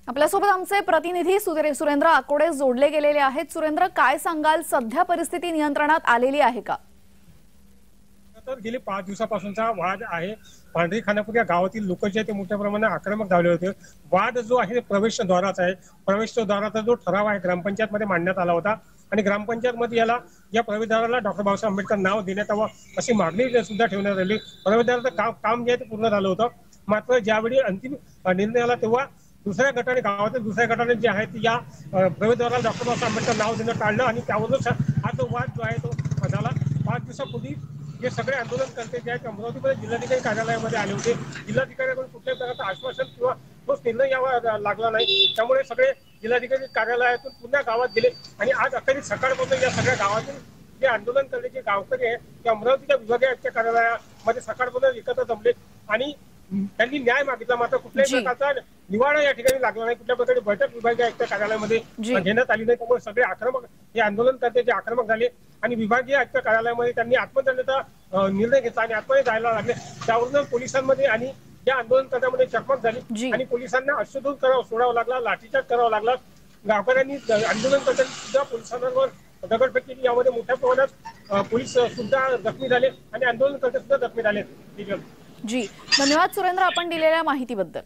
आपल्यासोबत आमचे प्रतिनिधी सुरेंद्र आकोडे जोडले गेलेले आहेत। सुरेंद्र, काय सांगाल, सध्या परिस्थिती नियंत्रणात आलेली आहे का? तर गेली 5 दिवसापासूनचा वाद आहे। पांढरी खानापूर या गावातील लोक जे ते मोठ्या प्रमाणात आक्रमक झाले होते। वाद जो आहे प्रवेशद्वाराचा आहे। प्रवेशद्वाराचा जो ठराव आहे ग्रामपंचायत मध्ये मांडण्यात आला होता आणि ग्रामपंचायत मध्ये या प्रवेशद्वाराला डॉक्टर बाबासाहेब आंबेडकर नाव देण्यात यावं अशी मागणी सुद्धा ठेवण्यात आली। प्रवेशद्वाराचं काम जे आहे ते पूर्ण झालं होतं। मात्र ज्यावेळी अंतिम निर्णय आला तेव्हा दुसऱ्या गटाने, गावातील दुसऱ्या गटाने जे आहे या प्रवेशद्वाराला डॉक्टर बाबासाहेब आंबेडकर नाव देणं टाळलं आणि त्यावरूनच हा जो वाद जो आहे तो झाला। 5 दिवसापूर्वी हे सगळे आंदोलनकर्ते जे आहेत अमरावतीमध्ये जिल्हाधिकारी कार्यालयामध्ये आले होते। जिल्हाधिकाऱ्यांकडून कुठल्याही प्रकारचं आश्वासन किंवा ठोस निर्णय यावा लागला नाही। त्यामुळे सगळे जिल्हाधिकारी कार्यालयातून पुन्हा गावात गेले आणि आज अखेर सकाळपासून या सगळ्या गावातील जे आंदोलनकर्ते जे गावकरी आहेत ते अमरावतीच्या विभागीय आयुक्त कार्यालयामध्ये सकाळपासून एकत्र जमले आणि त्यांनी न्याय मागितला। मात्र कुठल्याही प्रकारचा निवाडा या ठिकाणी लागला नाही। कुठल्या प्रकारे बैठक विभागीय आयुक्त कार्यालयामध्ये घेण्यात आली नाही। त्यामुळे सगळे आक्रमक हे आंदोलनकर्ते जे आक्रमक झाले आणि विभागीय आयुक्त कार्यालयामध्ये त्यांनी आत्मदंडाचा निर्णय घेतला आणि आतमध्ये जायला लागले। त्यावरून पोलिसांमध्ये आणि या आंदोलनकर्त्यांमध्ये चकमक झाली आणि पोलिसांना अश्रुधूर सोडावा लागला, लाठीचार्ज करावा लागला। गावकऱ्यांनी, आंदोलनकर्त्यांनी सुद्धा पोलिसांवर दगडफेक केली। यामध्ये मोठ्या प्रमाणात पोलीस सुद्धा जखमी झाले आणि आंदोलनकर्ते सुद्धा जखमी झाले। जी, धन्यवाद सुरेंद्र, आपण दिलेल्या माहितीबद्दल।